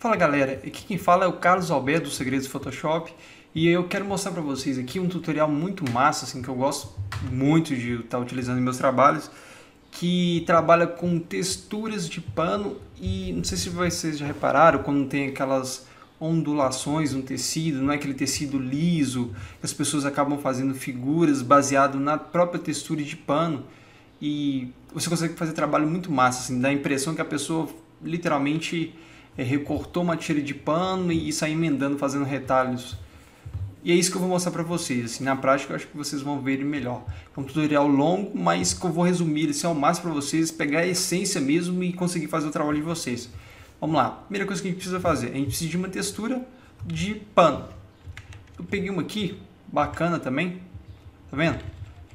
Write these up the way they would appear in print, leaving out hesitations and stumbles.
Fala galera, aqui quem fala é o Carlos Alberto do Segredos do Photoshop e eu quero mostrar para vocês aqui um tutorial muito massa, assim, que eu gosto muito de estar utilizando em meus trabalhos, que trabalha com texturas de pano e não sei se vocês já repararam quando tem aquelas ondulações no tecido, não é aquele tecido liso, que as pessoas acabam fazendo figuras baseado na própria textura de pano e você consegue fazer trabalho muito massa, assim, dá a impressão que a pessoa literalmente recortou uma tira de pano e saiu emendando, fazendo retalhos. E é isso que eu vou mostrar para vocês. Assim, na prática eu acho que vocês vão ver ele melhor. É um tutorial longo, mas que eu vou resumir assim, ao máximo para vocês, pegar a essência mesmo e conseguir fazer o trabalho de vocês. Vamos lá. Primeira coisa que a gente precisa fazer, a gente precisa de uma textura de pano. Eu peguei uma aqui, bacana também. Tá vendo?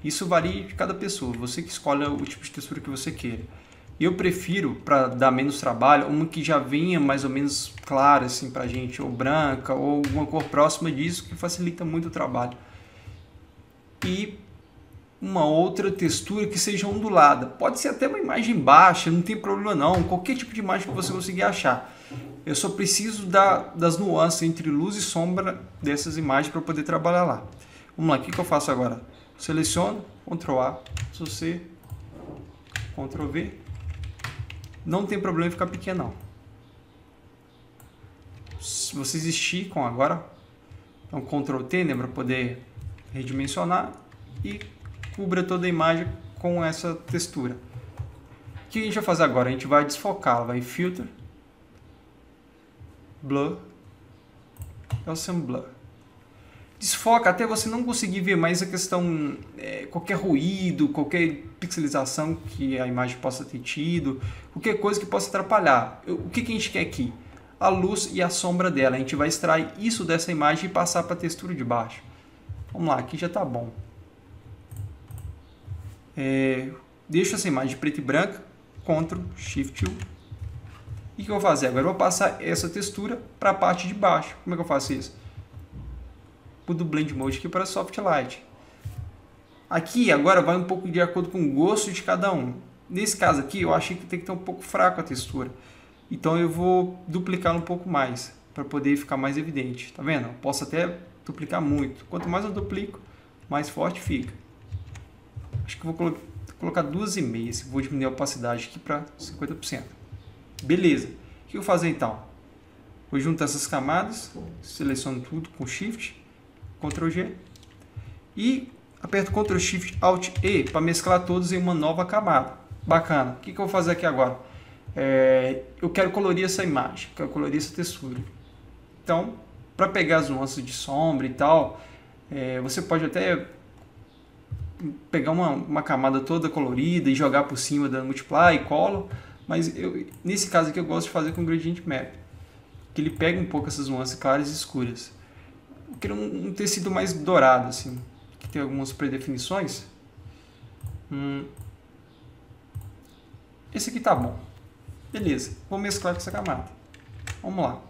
Isso varia de cada pessoa, você que escolhe o tipo de textura que você queira. Eu prefiro, para dar menos trabalho, uma que já venha mais ou menos clara assim pra gente, ou branca, ou alguma cor próxima disso, que facilita muito o trabalho. E uma outra textura que seja ondulada. Pode ser até uma imagem baixa, não tem problema não, qualquer tipo de imagem que você conseguir achar. Eu só preciso das nuances entre luz e sombra dessas imagens para poder trabalhar lá. Vamos lá, o que eu faço agora? Seleciono, Ctrl A, C, Ctrl V. Não tem problema em ficar pequeno não. Se vocês esticam agora, então Ctrl T, né, para poder redimensionar e cubra toda a imagem com essa textura. O que a gente vai fazer agora? A gente vai desfocar, vai em Filter, Blur, Gaussian Blur. Desfoca até você não conseguir ver mais a questão, qualquer ruído, qualquer pixelização que a imagem possa ter tido, qualquer coisa que possa atrapalhar. O que a gente quer aqui? A luz e a sombra dela. A gente vai extrair isso dessa imagem e passar para a textura de baixo. Vamos lá, aqui já está bom. Deixo essa imagem preto e branca, Ctrl, Shift U. E o que eu vou fazer? Agora eu vou passar essa textura para a parte de baixo. Como é que eu faço isso? Do Blend Mode aqui para Soft Light. Aqui agora vai um pouco de acordo com o gosto de cada um. Nesse caso aqui eu achei que tem que ter um pouco fraco a textura. Então eu vou duplicar um pouco mais para poder ficar mais evidente. Tá vendo? Eu posso até duplicar muito. Quanto mais eu duplico, mais forte fica. Acho que eu vou colocar 2,5. Vou diminuir a opacidade aqui para 50%. Beleza. O que eu vou fazer então? Vou juntar essas camadas, seleciono tudo com Shift, Ctrl G e aperto Ctrl Shift Alt E para mesclar todos em uma nova camada. Bacana. O que eu vou fazer aqui agora? Eu quero colorir essa imagem, quero colorir essa textura. Então, para pegar as nuances de sombra e tal, você pode até pegar uma camada toda colorida e jogar por cima, dando multiply e color, mas nesse caso aqui eu gosto de fazer com Gradient Map, que ele pega um pouco essas nuances claras e escuras. Eu quero um tecido mais dourado, assim, que tem algumas predefinições. Esse aqui tá bom. Beleza, vou mesclar com essa camada. Vamos lá.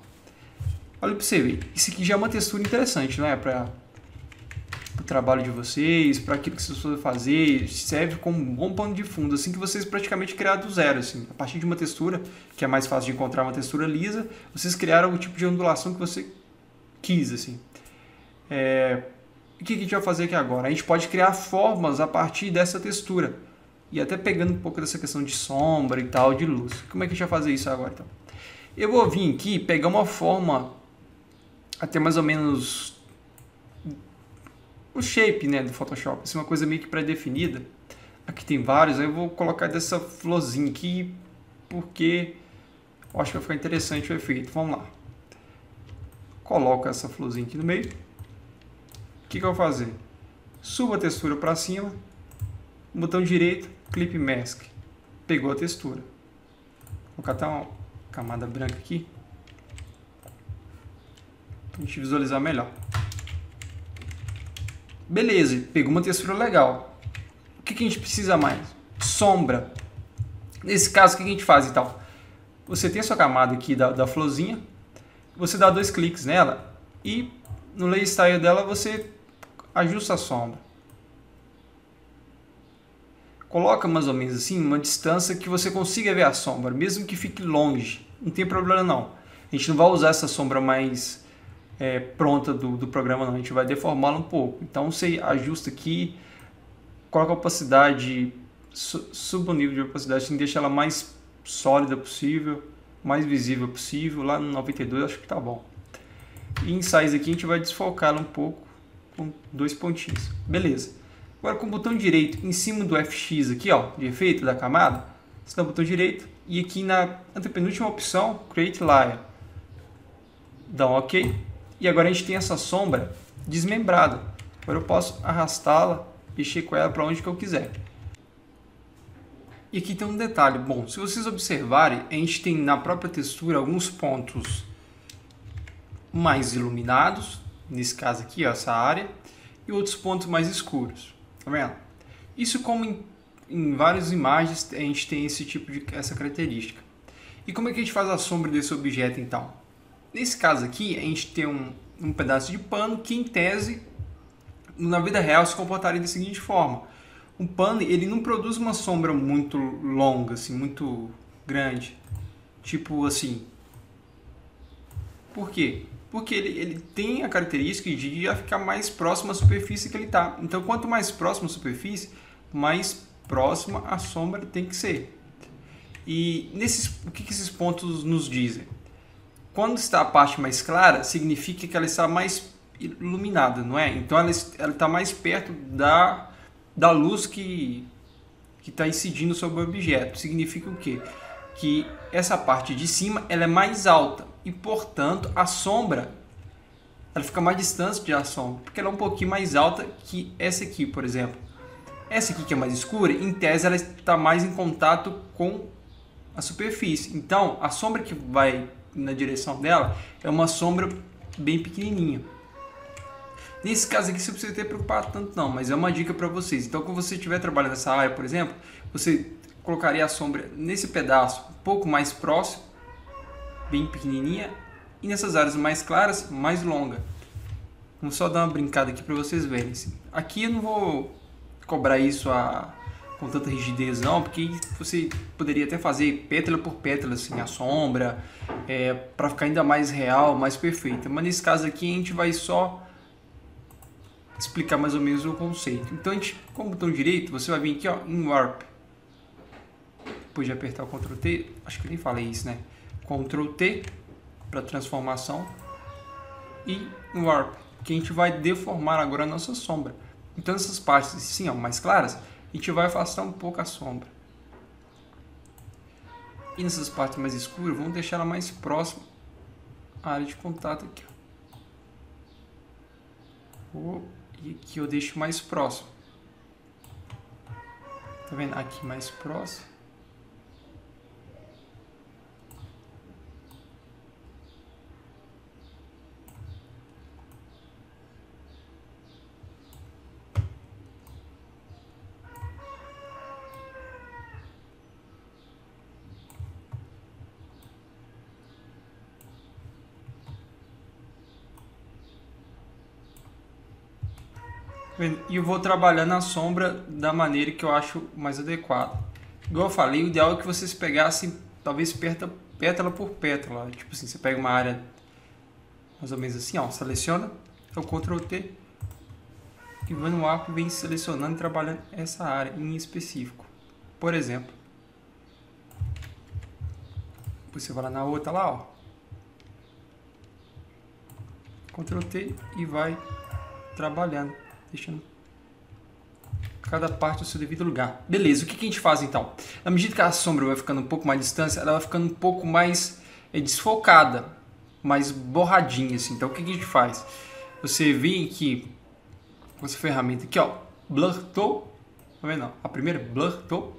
Olha para você ver, isso aqui já é uma textura interessante, não é? Para o trabalho de vocês, para aquilo que vocês vão fazer, serve como um bom pano de fundo, assim que vocês praticamente criaram do zero, assim. A partir de uma textura, que é mais fácil de encontrar uma textura lisa, vocês criaram o tipo de ondulação que você quis, assim. O que a gente vai fazer aqui agora? A gente pode criar formas a partir dessa textura e até pegando um pouco dessa questão de sombra e tal, de luz. Como é que a gente vai fazer isso agora então? Eu vou vir aqui pegar uma forma até mais ou menos o shape, né, do Photoshop, assim, uma coisa meio que pré-definida. Aqui tem vários, aí eu vou colocar dessa florzinha aqui porque eu acho que vai ficar interessante o efeito. Vamos lá. Coloco essa florzinha aqui no meio. O que eu vou fazer? Subo a textura para cima, botão direito, Clip Mask. Pegou a textura. Vou colocar até uma camada branca aqui, para a gente visualizar melhor. Beleza, pegou uma textura legal. O que a gente precisa mais? Sombra. Nesse caso, o que a gente faz então? Você tem a sua camada aqui da florzinha, você dá 2 cliques nela e no Layer Style dela você ajusta a sombra. Coloca mais ou menos assim, uma distância que você consiga ver a sombra, mesmo que fique longe. Não tem problema não. A gente não vai usar essa sombra mais pronta do programa, não. A gente vai deformá-la um pouco. Então você ajusta aqui, coloca a opacidade, suba o nível de opacidade, assim, deixa ela mais sólida possível, mais visível possível. Lá no 92 acho que tá bom. E em size aqui a gente vai desfocá-la um pouco com 2 pontinhos. Beleza. Agora com o botão direito em cima do FX aqui, ó, de efeito da camada, você dá o botão direito e aqui na antepenúltima opção, Create Layer, dá um OK. E agora a gente tem essa sombra desmembrada. Agora eu posso arrastá-la, mexer com ela para onde que eu quiser. E aqui tem um detalhe. Bom, se vocês observarem, a gente tem na própria textura alguns pontos mais iluminados, nesse caso aqui, ó, essa área, e outros pontos mais escuros. Tá vendo? Isso como em várias imagens a gente tem essa característica. E como é que a gente faz a sombra desse objeto então? Nesse caso aqui, a gente tem um pedaço de pano que, em tese, na vida real se comportaria da seguinte forma. Um pano, ele não produz uma sombra muito longa, assim, muito grande. Tipo assim. Por quê? Porque ele tem a característica de já ficar mais próximo à superfície que ele está. Então, quanto mais próximo à superfície, mais próxima a sombra tem que ser. E o que esses pontos nos dizem? Quando está a parte mais clara, significa que ela está mais iluminada, não é? Então ela está mais perto da luz que está incidindo sobre o objeto. Significa o quê? Que essa parte de cima ela é mais alta e, portanto, a sombra ela fica mais distante da sombra, porque ela é um pouquinho mais alta que essa aqui, por exemplo. Essa aqui que é mais escura, em tese ela está mais em contato com a superfície. Então, a sombra que vai na direção dela é uma sombra bem pequenininha. Nesse caso aqui você não precisa ter preocupado tanto não, mas é uma dica para vocês. Então, quando você estiver trabalhando nessa área, por exemplo, você colocaria a sombra nesse pedaço um pouco mais próximo, bem pequenininha, e nessas áreas mais claras, mais longa. Vamos só dar uma brincada aqui para vocês verem. Aqui eu não vou cobrar isso com tanta rigidez não, porque você poderia até fazer pétala por pétala assim, a sombra, para ficar ainda mais real, mais perfeita. Mas nesse caso aqui a gente vai só explicar mais ou menos o conceito. Então, com o botão direito, você vai vir aqui, ó, em Warp. Depois de apertar o Ctrl T, acho que eu nem falei isso, né? Ctrl T para transformação e em Warp, que a gente vai deformar agora a nossa sombra. Então, essas partes assim, ó, mais claras, a gente vai afastar um pouco a sombra. E nessas partes mais escuras, vamos deixar ela mais próxima à área de contato aqui, ó. E aqui eu deixo mais próximo. Tá vendo? Aqui mais próximo. E eu vou trabalhando a sombra da maneira que eu acho mais adequada. Igual eu falei, o ideal é que vocês pegassem, talvez pétala por pétala. Tipo assim, você pega uma área mais ou menos assim, ó, seleciona, é o Ctrl T, e vai no arco e vem selecionando e trabalhando essa área em específico. Por exemplo, você vai lá na outra lá, ó, Ctrl T e vai trabalhando, deixando cada parte no seu devido lugar. Beleza, o que a gente faz então? Na medida que a sombra vai ficando um pouco mais distante, ela vai ficando um pouco mais desfocada, mais borradinha assim. Então o que a gente faz? Você vem aqui com essa ferramenta aqui, ó, Blur Tool, tá vendo? A primeira Blur Tool,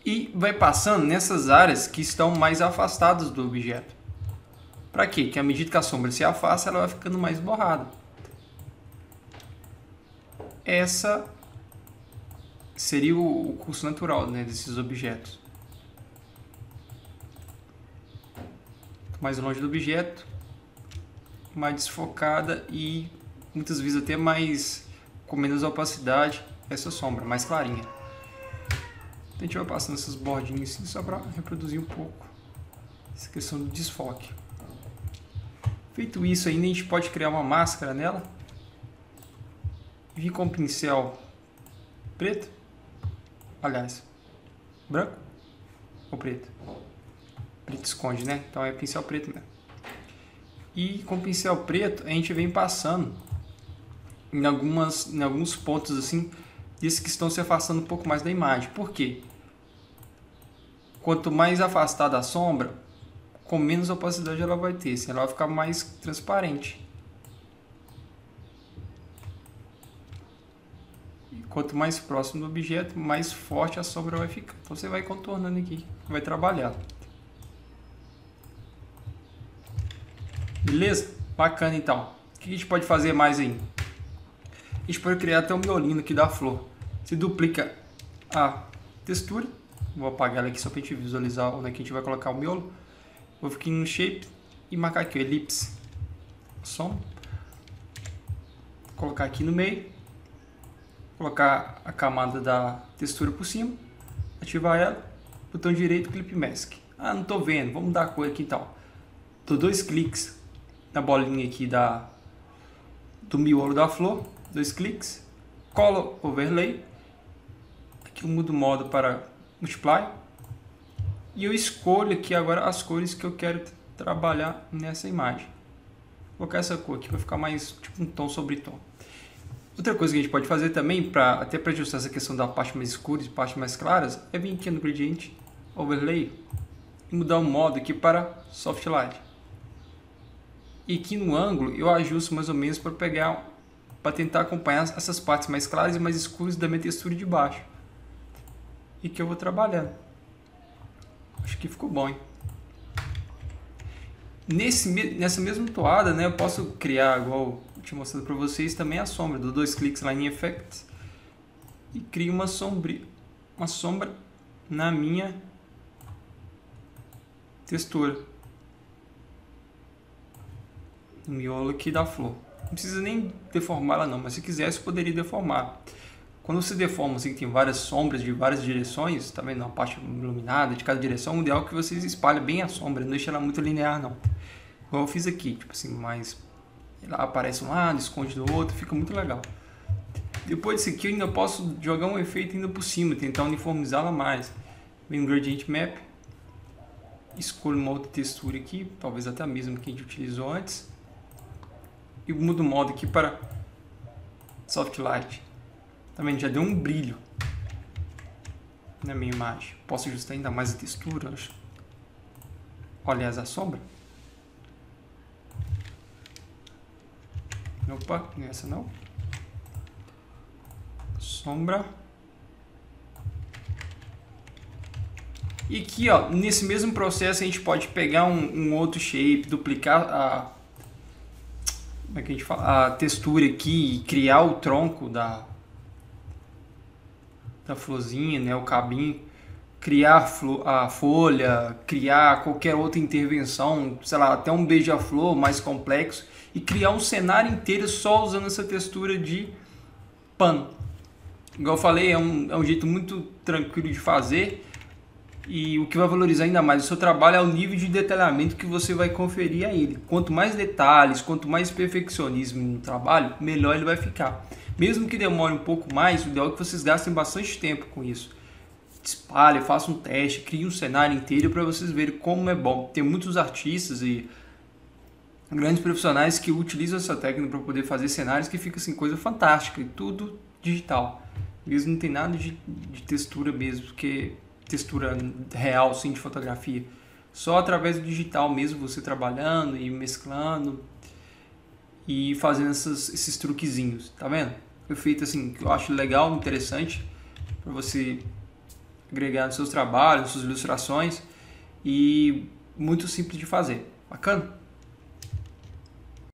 e vai passando nessas áreas que estão mais afastadas do objeto. Para quê? Que à medida que a sombra se afasta, ela vai ficando mais borrada. Essa seria o curso natural, né, desses objetos. Mais longe do objeto, mais desfocada e muitas vezes até mais com menos opacidade, essa sombra mais clarinha. Então a gente vai passando essas bordinhas assim só para reproduzir um pouco essa questão do desfoque. Feito isso ainda, a gente pode criar uma máscara nela. Vir com o pincel preto. Aliás, branco ou preto? Preto esconde, né? Então é pincel preto mesmo. E com o pincel preto a gente vem passando em alguns pontos assim, desses que estão se afastando um pouco mais da imagem. Por quê? Quanto mais afastada a sombra, com menos opacidade ela vai ter, assim, ela vai ficar mais transparente. E quanto mais próximo do objeto, mais forte a sombra vai ficar. Então você vai contornando aqui, vai trabalhar. Beleza? Bacana então. O que a gente pode fazer mais aí? A gente pode criar até um miolinho aqui da flor. Você duplica a textura. Vou apagar ela aqui só para a gente visualizar onde é que a gente vai colocar o miolo. Vou ficar no shape e marcar aqui o elipse. Som. Colocar aqui no meio. Colocar a camada da textura por cima. Ativar ela. Botão direito, Clip Mask. Ah, não estou vendo. Vamos dar a cor aqui então. Dou 2 cliques na bolinha aqui do miolo da flor. 2 cliques. Colo Overlay. Aqui eu mudo o modo para Multiply. E eu escolho aqui agora as cores que eu quero trabalhar nessa imagem. Vou colocar essa cor aqui para ficar mais tipo um tom sobre tom. Outra coisa que a gente pode fazer também, até para ajustar essa questão da parte mais escura e parte mais claras, é vir aqui no Gradient Overlay e mudar o modo aqui para Soft Light. E aqui no ângulo eu ajusto mais ou menos para tentar acompanhar essas partes mais claras e mais escuras da minha textura de baixo. E que eu vou trabalhando. Acho que ficou bom, hein? Nessa mesma toada, né, eu posso criar, igual eu tinha mostrado para vocês, também a sombra. Dou 2 cliques lá em Effects e crio uma sombra na minha textura. No miolo aqui da flor. Não precisa nem deformar ela não, mas se quisesse poderia deformar. Quando você deforma assim, tem várias sombras de várias direções, tá vendo? A parte iluminada de cada direção, o ideal é que você espalhe bem a sombra, não deixe ela muito linear não. Igual eu fiz aqui, tipo assim, mais ela aparece um lado, esconde do outro, fica muito legal. Depois disso aqui eu ainda posso jogar um efeito ainda por cima, tentar uniformizá-la mais. Vem no Gradient Map, escolho uma outra textura aqui, talvez até a mesma que a gente utilizou antes. E mudo o modo aqui para Soft Light. Também já deu um brilho na minha imagem. Posso ajustar ainda mais a textura. Aliás, a sombra. Opa, não é essa não. Sombra. E aqui, ó, nesse mesmo processo a gente pode pegar um outro shape, duplicar como é que a gente fala? A textura aqui e criar o tronco da florzinha, né, o cabinho, criar a folha, criar qualquer outra intervenção, sei lá, até um beija-flor mais complexo e criar um cenário inteiro só usando essa textura de pano. Igual eu falei, é um jeito muito tranquilo de fazer e o que vai valorizar ainda mais o seu trabalho é o nível de detalhamento que você vai conferir a ele. Quanto mais detalhes, quanto mais perfeccionismo no trabalho, melhor ele vai ficar. Mesmo que demore um pouco mais, o ideal é que vocês gastem bastante tempo com isso. Espalhe, faça um teste, crie um cenário inteiro para vocês verem como é bom. Tem muitos artistas e grandes profissionais que utilizam essa técnica para poder fazer cenários que fica assim, coisa fantástica, e tudo digital. Eles não tem nada de textura mesmo, porque textura real, sim, de fotografia. Só através do digital mesmo, você trabalhando e mesclando e fazendo esses truquezinhos, tá vendo? Efeito assim que eu acho legal, interessante para você agregar nos seus trabalhos, nas suas ilustrações e muito simples de fazer. Bacana?